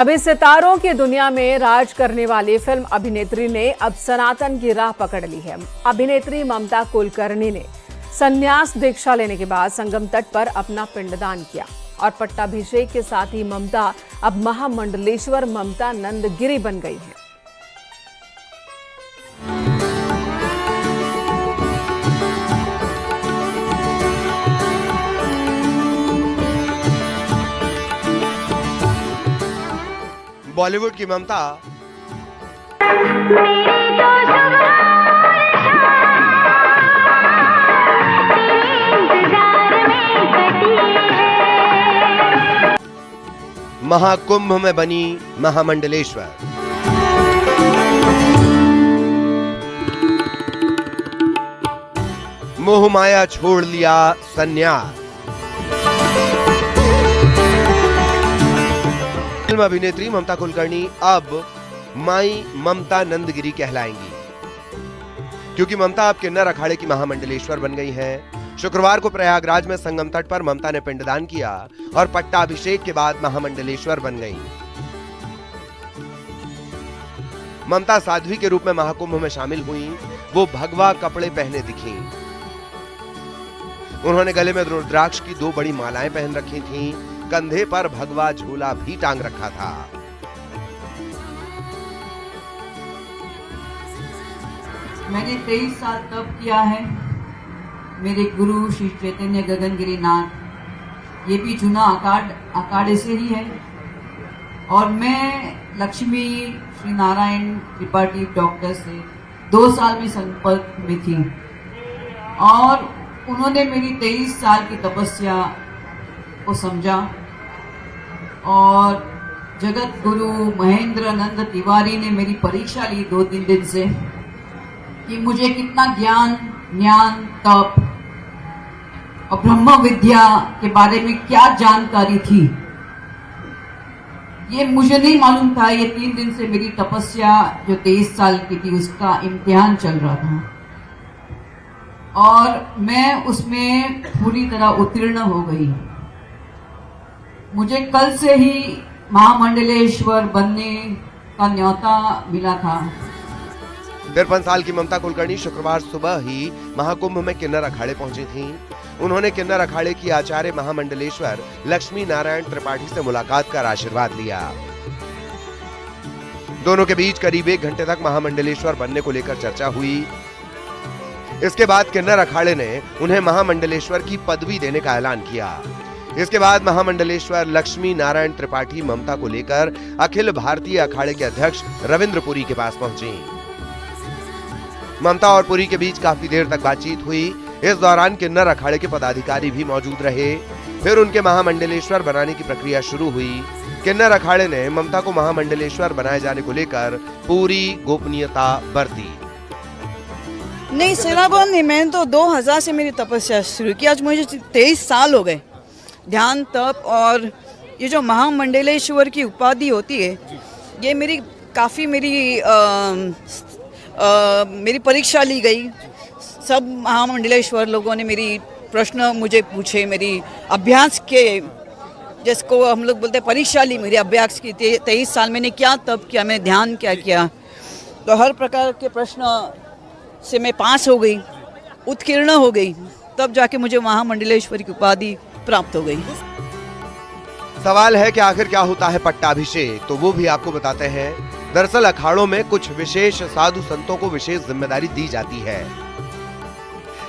अभी सितारों की दुनिया में राज करने वाली फिल्म अभिनेत्री ने अब सनातन की राह पकड़ ली है। अभिनेत्री ममता कुलकर्णी ने संन्यास दीक्षा लेने के बाद संगम तट पर अपना पिंडदान किया और पट्टाभिषेक के साथ ही ममता अब महामंडलेश्वर ममता नंदगिरी बन गई है। बॉलीवुड की ममता महाकुंभ में बनी महामंडलेश्वर। मोह माया छोड़ लिया संन्यास। फिल्म अभिनेत्री ममता कुलकर्णी अब माई ममता नंदगिरी कहलाएंगी, क्योंकि ममता अब किन्नर अखाड़े की महामंडलेश्वर बन गई हैं। शुक्रवार को प्रयागराज में संगम तट पर ममता ने पिंडदान किया और पट्टाभिषेक के बाद महामंडलेश्वर बन गईं। ममता साध्वी के रूप में महाकुंभ में शामिल हुई। वो भगवा कपड़े पहने दिखीं। उन्होंने गले में रुद्राक्ष की 2 बड़ी मालाएं पहन रखी थीं। कंधे पर भगवा झोला भी टांग रखा था। मैंने 23 साल तप किया है। मेरे गुरु श्री चैतन्य गगनगिरी नाथ, ये भी चुना अखाड़े से ही है। और मैं लक्ष्मी श्री नारायण त्रिपाठी डॉक्टर से 2 साल में संपर्क में थी और उन्होंने मेरी 23 साल की तपस्या को समझा और जगत गुरु महेंद्र नंद तिवारी ने मेरी परीक्षा ली 2-3 दिन से कि मुझे कितना ज्ञान तप और ब्रह्म विद्या के बारे में क्या जानकारी थी, ये मुझे नहीं मालूम था। ये 3 दिन से मेरी तपस्या जो 23 साल की थी उसका इम्तिहान चल रहा था और मैं उसमें पूरी तरह उत्तीर्ण हो गई। मुझे कल से ही महामंडलेश्वर बनने का न्योता मिला था। 53 साल की ममता कुलकर्णी शुक्रवार सुबह ही महाकुंभ में किन्नर अखाड़े पहुंची थीं। उन्होंने किन्नर अखाड़े की आचार्य महामंडलेश्वर लक्ष्मी नारायण त्रिपाठी से मुलाकात कर आशीर्वाद लिया। दोनों के बीच करीब 1 घंटे तक महामंडलेश्वर बनने को लेकर चर्चा हुई। इसके बाद किन्नर अखाड़े ने उन्हें महामंडलेश्वर की पदवी देने का ऐलान किया। इसके बाद महामंडलेश्वर लक्ष्मी नारायण त्रिपाठी ममता को लेकर अखिल भारतीय अखाड़े के अध्यक्ष रविंद्र पुरी के पास पहुंची। ममता और पुरी के बीच काफी देर तक बातचीत हुई। इस दौरान किन्नर अखाड़े के पदाधिकारी भी मौजूद रहे। फिर उनके महामंडलेश्वर बनाने की प्रक्रिया शुरू हुई। किन्नर अखाड़े ने ममता को महामंडलेश्वर बनाए जाने को लेकर पूरी गोपनीयता बरती। नहीं, सेनाबंद नहीं, मैंने तो 2000 से मेरी तपस्या शुरू की। आज मुझे 23 साल हो गए। ध्यान तप और ये जो महामंडलेश्वर की उपाधि होती है, ये मेरी परीक्षा ली गई। सब महामंडलेश्वर लोगों ने मेरी प्रश्न मुझे पूछे, मेरी अभ्यास के, जिसको हम लोग बोलते हैं परीक्षा ली, मेरी अभ्यास की। 23 साल मैंने क्या तप किया, मैंने ध्यान क्या किया, तो हर प्रकार के प्रश्न से मैं पास हो गई, उत्तीर्ण हो गई। तब जाके मुझे महामंडलेश्वर की उपाधि प्राप्त हो गई। सवाल है कि आखिर क्या होता है पट्टाभिषेक, तो वो भी आपको बताते हैं। दरअसल अखाड़ों में कुछ विशेष साधु संतों को विशेष जिम्मेदारी दी जाती है।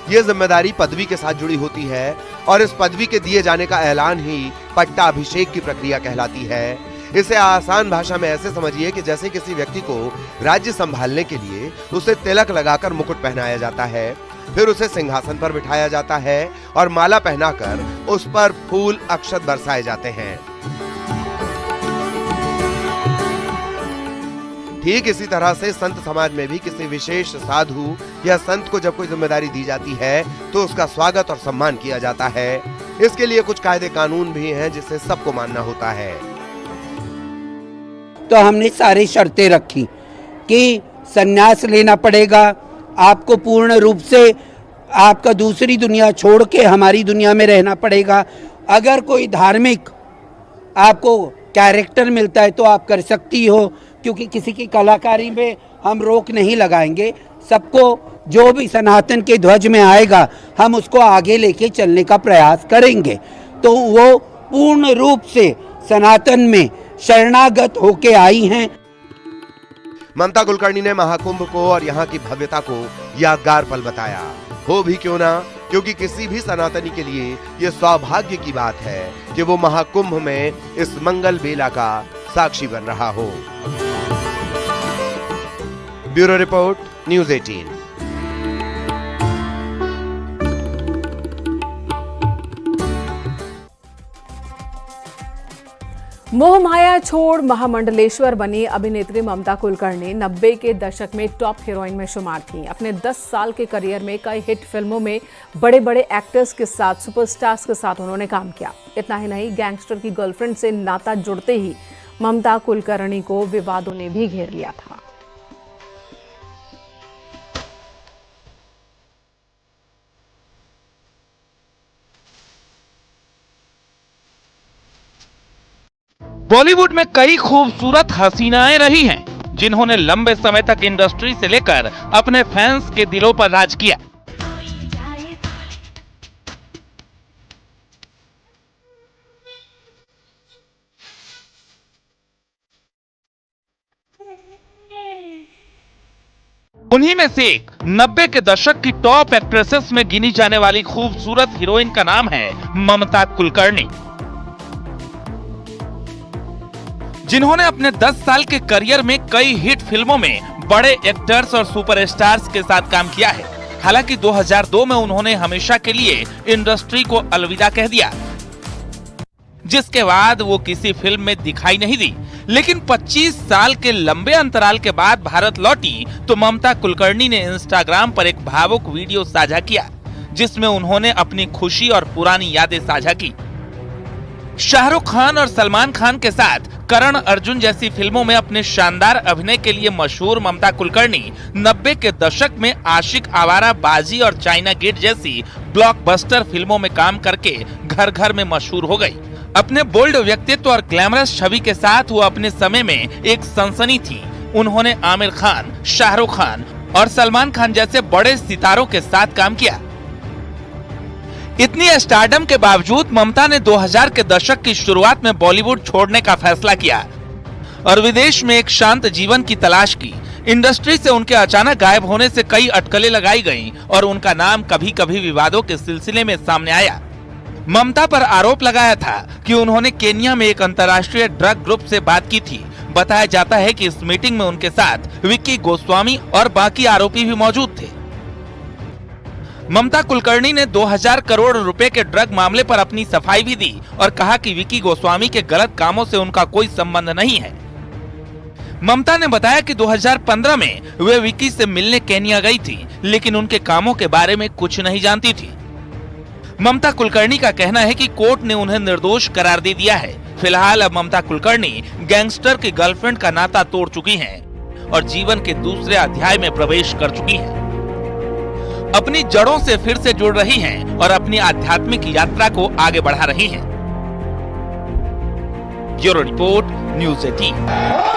ये जिम्मेदारी पदवी के साथ जुड़ी होती है और इस पदवी के दिए जाने का ऐलान ही पट्टाभिषेक की प्रक्रिया कहलाती है। इसे आसान भाषा में ऐसे समझिए कि जैसे किसी व्यक्ति को राज्य संभालने के लिए उसे तिलक लगाकर मुकुट पहनाया जाता है, फिर उसे सिंहासन पर बिठाया जाता है और माला पहनाकर उस पर फूल अक्षत बरसाए जाते हैं। ठीक इसी तरह से संत समाज में भी किसी विशेष साधु या संत को जब कोई जिम्मेदारी दी जाती है तो उसका स्वागत और सम्मान किया जाता है। इसके लिए कुछ कायदे कानून भी हैं जिसे सबको मानना होता है। तो हमने सारी शर्तें रखी कि संन्यास लेना पड़ेगा, आपको पूर्ण रूप से आपका दूसरी दुनिया छोड़ के हमारी दुनिया में रहना पड़ेगा। अगर कोई धार्मिक आपको कैरेक्टर मिलता है तो आप कर सकती हो, क्योंकि किसी की कलाकारी में हम रोक नहीं लगाएंगे। सबको जो भी सनातन के ध्वज में आएगा हम उसको आगे लेके चलने का प्रयास करेंगे। तो वो पूर्ण रूप से सनातन में शरणागत होके आई हैं। ममता कुलकर्णी ने महाकुंभ को और यहाँ की भव्यता को यादगार पल बताया। हो भी क्यों ना, क्योंकि किसी भी सनातनी के लिए ये सौभाग्य की बात है कि वो महाकुंभ में इस मंगल बेला का साक्षी बन रहा हो। Bureau report, news 18। मोह माया छोड़ महामंडलेश्वर बनी अभिनेत्री ममता कुलकर्णी 90 के दशक में टॉप हीरोइन में शुमार थीं। अपने 10 साल के करियर में कई हिट फिल्मों में बड़े बड़े एक्टर्स के साथ, सुपरस्टार्स के साथ उन्होंने काम किया। इतना ही नहीं, गैंगस्टर की गर्लफ्रेंड से नाता जुड़ते ही ममता कुलकर्णी को विवादों ने भी घेर लिया था। बॉलीवुड में कई खूबसूरत हसीनाएं रही हैं, जिन्होंने लंबे समय तक इंडस्ट्री से लेकर अपने फैंस के दिलों पर राज किया। उन्हीं में से एक 90 के दशक की टॉप एक्ट्रेसेस में गिनी जाने वाली खूबसूरत हीरोइन का नाम है ममता कुलकर्णी, जिन्होंने अपने 10 साल के करियर में कई हिट फिल्मों में बड़े एक्टर्स और सुपरस्टार्स के साथ काम किया है। हालांकि 2002 में उन्होंने हमेशा के लिए इंडस्ट्री को अलविदा कह दिया, जिसके बाद वो किसी फिल्म में दिखाई नहीं दी। लेकिन 25 साल के लंबे अंतराल के बाद भारत लौटी तो ममता कुलकर्णी ने इंस्टाग्राम पर एक भावुक वीडियो साझा किया, जिसमें उन्होंने अपनी खुशी और पुरानी यादें साझा की। शाहरुख खान और सलमान खान के साथ करण अर्जुन जैसी फिल्मों में अपने शानदार अभिनय के लिए मशहूर ममता कुलकर्णी 90 के दशक में आशिक आवारा, बाजी और चाइना गेट जैसी ब्लॉकबस्टर फिल्मों में काम करके घर घर में मशहूर हो गई। अपने बोल्ड व्यक्तित्व और ग्लैमरस छवि के साथ वो अपने समय में एक सनसनी थी। उन्होंने आमिर खान, शाहरुख खान और सलमान खान जैसे बड़े सितारों के साथ काम किया। इतनी स्टारडम के बावजूद ममता ने 2000 के दशक की शुरुआत में बॉलीवुड छोड़ने का फैसला किया और विदेश में एक शांत जीवन की तलाश की। इंडस्ट्री से उनके अचानक गायब होने से कई अटकलें लगाई गईं और उनका नाम कभी कभी विवादों के सिलसिले में सामने आया। ममता पर आरोप लगाया था कि उन्होंने केन्या में एक अंतर्राष्ट्रीय ड्रग ग्रुप से बात की थी। बताया जाता है कि इस मीटिंग में उनके साथ विक्की गोस्वामी और बाकी आरोपी भी मौजूद थे। ममता कुलकर्णी ने 2000 करोड़ रुपए के ड्रग मामले पर अपनी सफाई भी दी और कहा कि विक्की गोस्वामी के गलत कामों से उनका कोई संबंध नहीं है। ममता ने बताया कि 2015 में वे विक्की से मिलने केन्या गई थी, लेकिन उनके कामों के बारे में कुछ नहीं जानती थी। ममता कुलकर्णी का कहना है कि कोर्ट ने उन्हें निर्दोष करार दे दिया है। फिलहाल अब ममता कुलकर्णी गैंगस्टर की गर्लफ्रेंड का नाता तोड़ चुकी हैं और जीवन के दूसरे अध्याय में प्रवेश कर चुकी हैं। अपनी जड़ों से फिर से जुड़ रही हैं और अपनी आध्यात्मिक यात्रा को आगे बढ़ा रही हैं। Bureau report, news 18।